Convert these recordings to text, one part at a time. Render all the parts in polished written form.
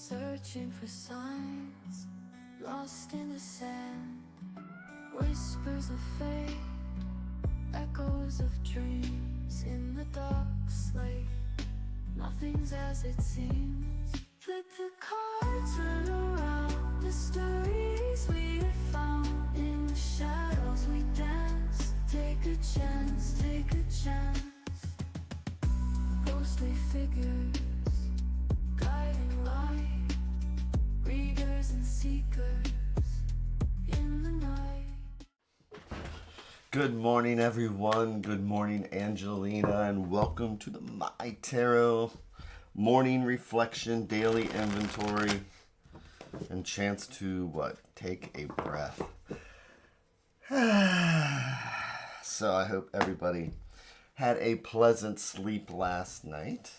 searching for signs, lost in the sand, whispers of fate, echoes of dreams in the dark slate. Nothing's as it seems. Flip the cards, turn around. Mysteries we have found. In the shadows we dance. Take a chance, take a chance. Ghostly figures, guiding light. Readers and seekers in the night. Good morning, everyone. Good morning, Angelina, and welcome to the MyTarot morning reflection, daily inventory, and chance to take a breath. So I hope everybody had a pleasant sleep last night.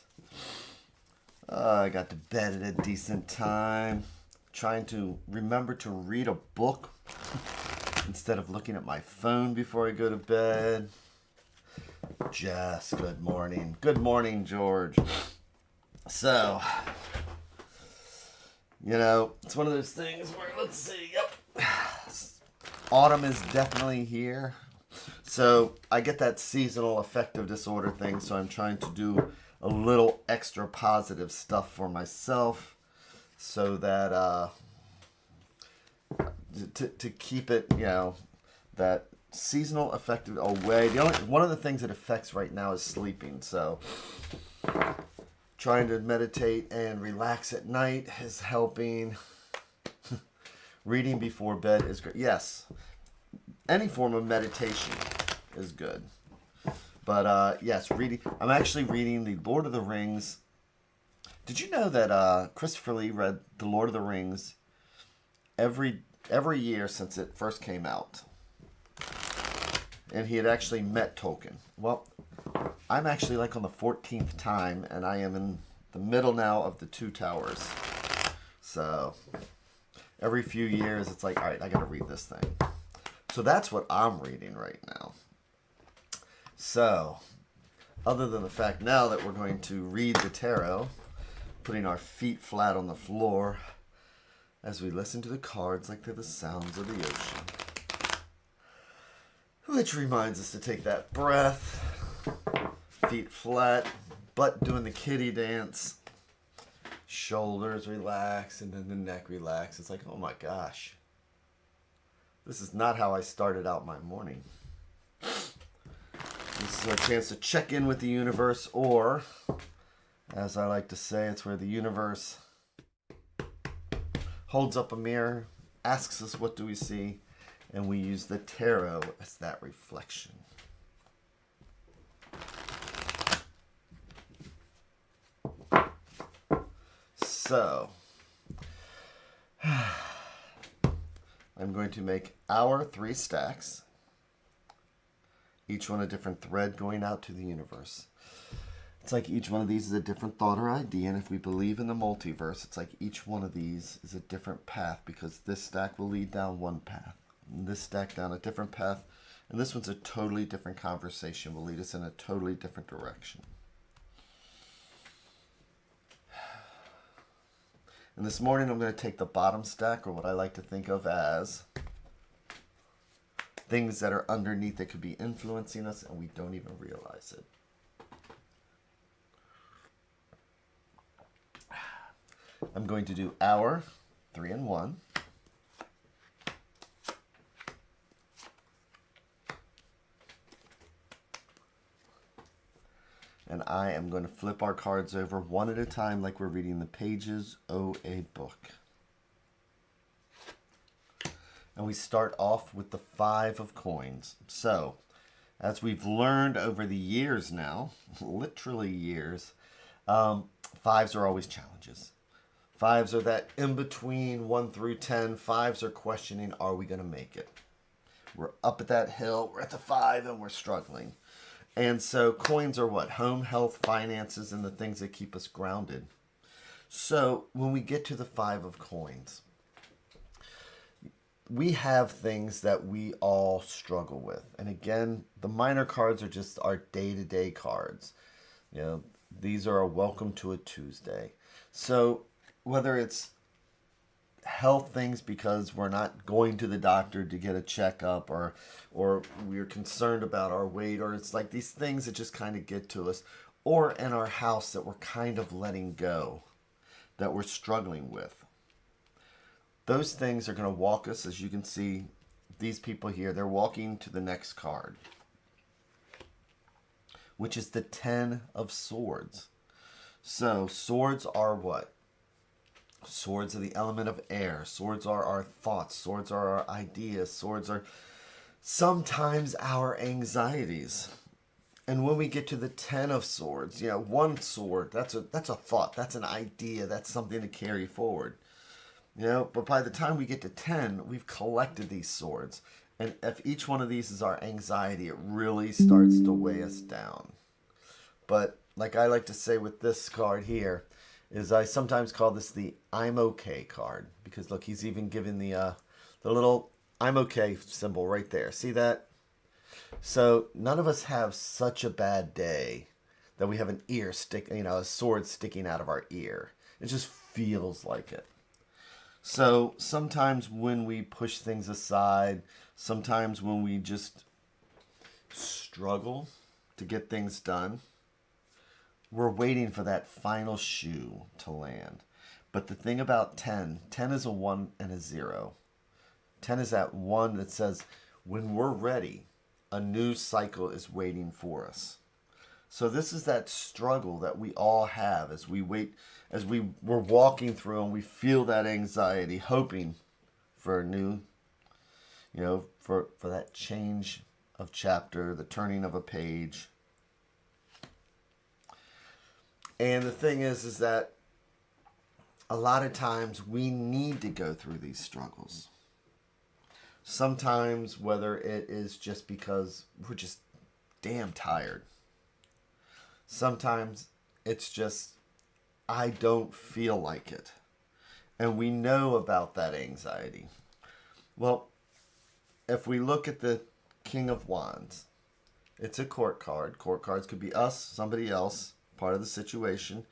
I got to bed at a decent time, trying to remember to read a book instead of looking at my phone before I go to bed. Jess, good morning. Good morning, George. So, it's one of those things where, let's see, autumn is definitely here. So, I get that seasonal affective disorder thing, so I'm trying to do a little extra positive stuff for myself so that, to keep it, that seasonal affective away. One of the things it affects right now is sleeping. So trying to meditate and relax at night is helping. Reading before bed is great. Yes, any form of meditation is good. But yes, reading. I'm actually reading the Lord of the Rings. Did you know that Christopher Lee read the Lord of the Rings every year since it first came out? And he had actually met Tolkien. Well, I'm actually on the 14th time, and I am in the middle now of the Two Towers. So every few years, it's like, all right, I got to read this thing. So that's what I'm reading right now. So, other than the fact now that we're going to read the tarot, putting our feet flat on the floor as we listen to the cards like they're the sounds of the ocean. Which reminds us to take that breath, feet flat, butt doing the kitty dance, shoulders relax, and then the neck relax. It's like, oh my gosh, this is not how I started out my morning. This is our chance to check in with the universe, or, as I like to say, it's where the universe holds up a mirror, asks us what do we see, and we use the tarot as that reflection. So, I'm going to make our 3 stacks, each one a different thread going out to the universe. It's like each one of these is a different thought or idea, and if we believe in the multiverse, it's like each one of these is a different path, because this stack will lead down one path, and this stack down a different path, and this one's a totally different conversation, will lead us in a totally different direction. And this morning I'm going to take the bottom stack, or what I like to think of as things that are underneath that could be influencing us and we don't even realize it. I'm going to do our 3 and 1. And I am going to flip our cards over one at a time like we're reading the pages of a book. And we start off with the 5 of coins. So, as we've learned over the years now, literally years, 5s are always challenges. 5s are that in between 1 through 10. 5s are questioning, are we going to make it? We're up at that hill, we're at the 5, and we're struggling. And so coins are what? Home, health, finances, and the things that keep us grounded. So when we get to the 5 of coins, we have things that we all struggle with. And again, the minor cards are just our day-to-day cards. These are a welcome to a Tuesday. So whether it's health things because we're not going to the doctor to get a checkup, or we're concerned about our weight, or it's like these things that just kind of get to us, or in our house that we're kind of letting go, that we're struggling with. Those things are going to walk us, as you can see, these people here, they're walking to the next card, which is the 10 of Swords. So swords are what? Swords are the element of air. Swords are our thoughts. Swords are our ideas. Swords are sometimes our anxieties. And when we get to the 10 of Swords, one sword, that's a thought, that's an idea, that's something to carry forward. But by the time we get to 10, we've collected these swords. And if each one of these is our anxiety, it really starts to weigh us down. But like I like to say with this card here, is I sometimes call this the I'm okay card. Because look, he's even given the little I'm okay symbol right there. See that? So none of us have such a bad day that we have a sword sticking out of our ear. It just feels like it. So sometimes when we push things aside, sometimes when we just struggle to get things done, we're waiting for that final shoe to land. But the thing about 10 is a 1 and a 0. 10 is that 1 that says, when we're ready, a new cycle is waiting for us. So this is that struggle that we all have as we wait, as we're walking through and we feel that anxiety, hoping for a new, for that change of chapter, the turning of a page. And the thing is that a lot of times we need to go through these struggles. Sometimes whether it is just because we're just damn tired. Sometimes it's just, I don't feel like it. And we know about that anxiety. Well, if we look at the King of Wands, it's a court card. Court cards could be us, somebody else, part of the situation.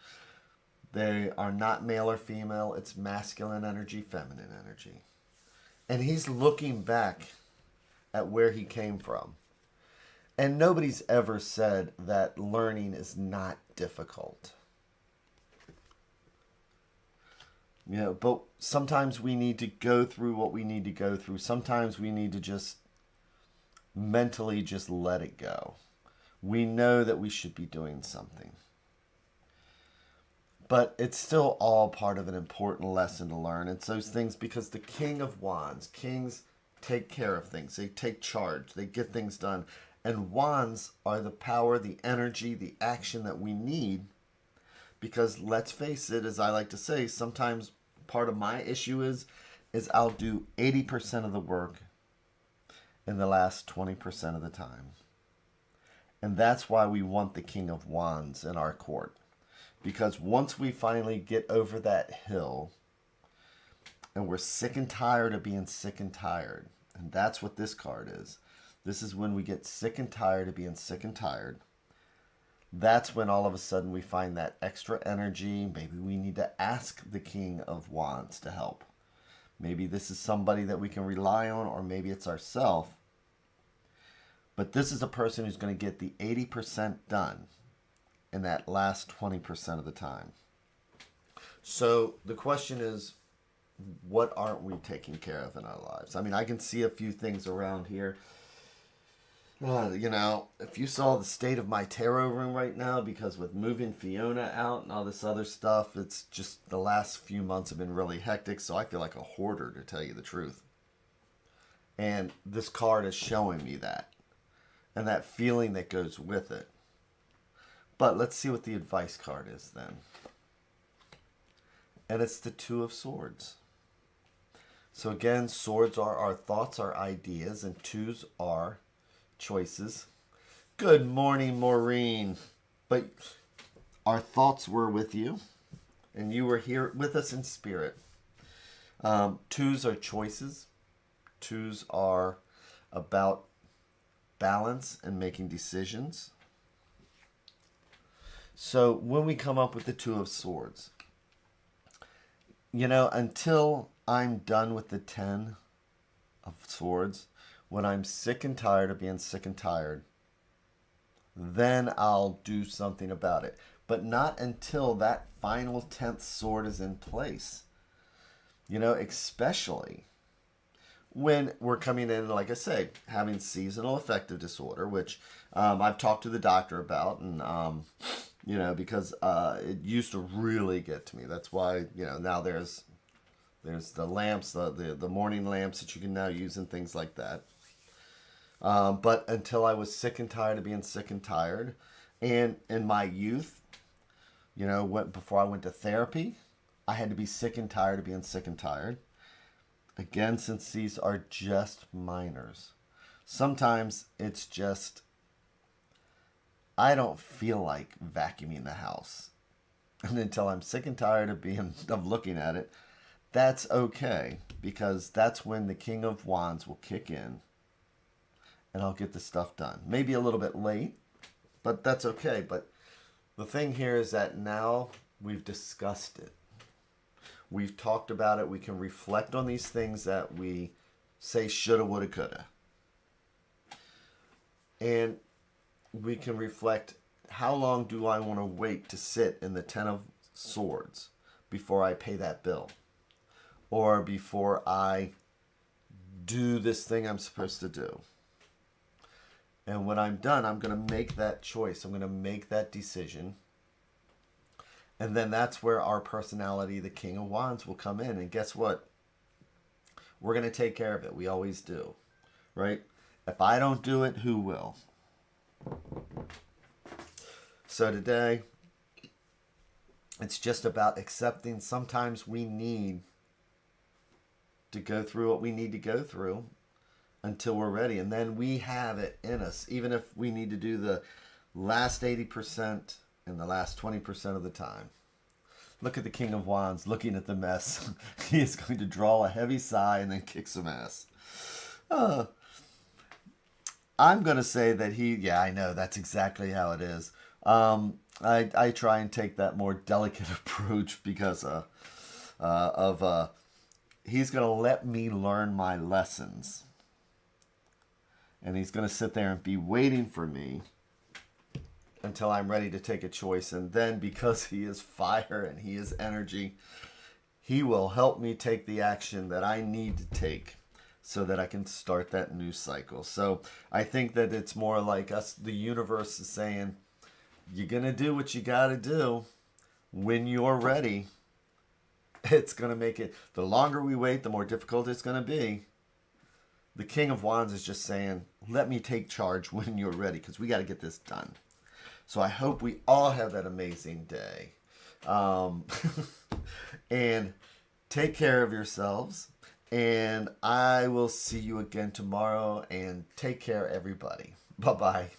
They are not male or female. It's masculine energy, feminine energy. And he's looking back at where he came from. And nobody's ever said that learning is not difficult. But sometimes we need to go through what we need to go through. Sometimes we need to just mentally just let it go. We know that we should be doing something. But it's still all part of an important lesson to learn. It's those things because the King of Wands, kings take care of things. They take charge. They get things done. And wands are the power, the energy, the action that we need. Because let's face it, as I like to say, sometimes part of my issue is I'll do 80% of the work in the last 20% of the time. And that's why we want the King of Wands in our court. Because once we finally get over that hill, and we're sick and tired of being sick and tired, and that's what this card is. This is when we get sick and tired of being sick and tired. That's when all of a sudden we find that extra energy. Maybe we need to ask the King of Wands to help. Maybe this is somebody that we can rely on, or maybe it's ourselves. But this is a person who's going to get the 80% done in that last 20% of the time. So the question is, what aren't we taking care of in our lives? I mean, I can see a few things around here. If you saw the state of my tarot room right now, because with moving Fiona out and all this other stuff, it's just the last few months have been really hectic, so I feel like a hoarder, to tell you the truth. And this card is showing me that, and that feeling that goes with it. But let's see what the advice card is then. And it's the Two of Swords. So again, swords are our thoughts, our ideas, and twos are choices. Good morning, Maureen. But our thoughts were with you, and you were here with us in spirit. Twos are choices. Twos are about balance and making decisions. So when we come up with the Two of Swords, until I'm done with the 10 of Swords, when I'm sick and tired of being sick and tired, then I'll do something about it. But not until that final 10th sword is in place. Especially when we're coming in, like I say, having seasonal affective disorder, which I've talked to the doctor about, and because it used to really get to me. That's why now there's the lamps, the morning lamps that you can now use and things like that. But until I was sick and tired of being sick and tired, and in my youth, before I went to therapy, I had to be sick and tired of being sick and tired. Again, since these are just minors, sometimes it's just, I don't feel like vacuuming the house. And until I'm sick and tired of looking at it, that's okay, because that's when the King of Wands will kick in and I'll get the stuff done. Maybe a little bit late, but that's okay. But the thing here is that now we've discussed it. We've talked about it. We can reflect on these things that we say shoulda, woulda, coulda. And we can reflect, how long do I want to wait to sit in the 10 of Swords before I pay that bill? Or before I do this thing I'm supposed to do? And when I'm done, I'm going to make that choice. I'm going to make that decision. And then that's where our personality, the King of Wands, will come in. And guess what? We're going to take care of it. We always do. Right? If I don't do it, who will? So today, it's just about accepting sometimes we need to go through what we need to go through until we're ready. And then we have it in us, even if we need to do the last 80% and the last 20% of the time. Look at the King of Wands looking at the mess. He is going to draw a heavy sigh and then kick some ass. I'm going to say that I know, that's exactly how it is. I try and take that more delicate approach because he's going to let me learn my lessons. And he's going to sit there and be waiting for me until I'm ready to take a choice. And then, because he is fire and he is energy, he will help me take the action that I need to take so that I can start that new cycle. So I think that it's more like us, the universe is saying, you're going to do what you got to do. When you're ready, it's going to make it, the longer we wait, the more difficult it's going to be. The King of Wands is just saying, let me take charge when you're ready, because we got to get this done. So I hope we all have that amazing day. And take care of yourselves. And I will see you again tomorrow. And take care, everybody. Bye-bye.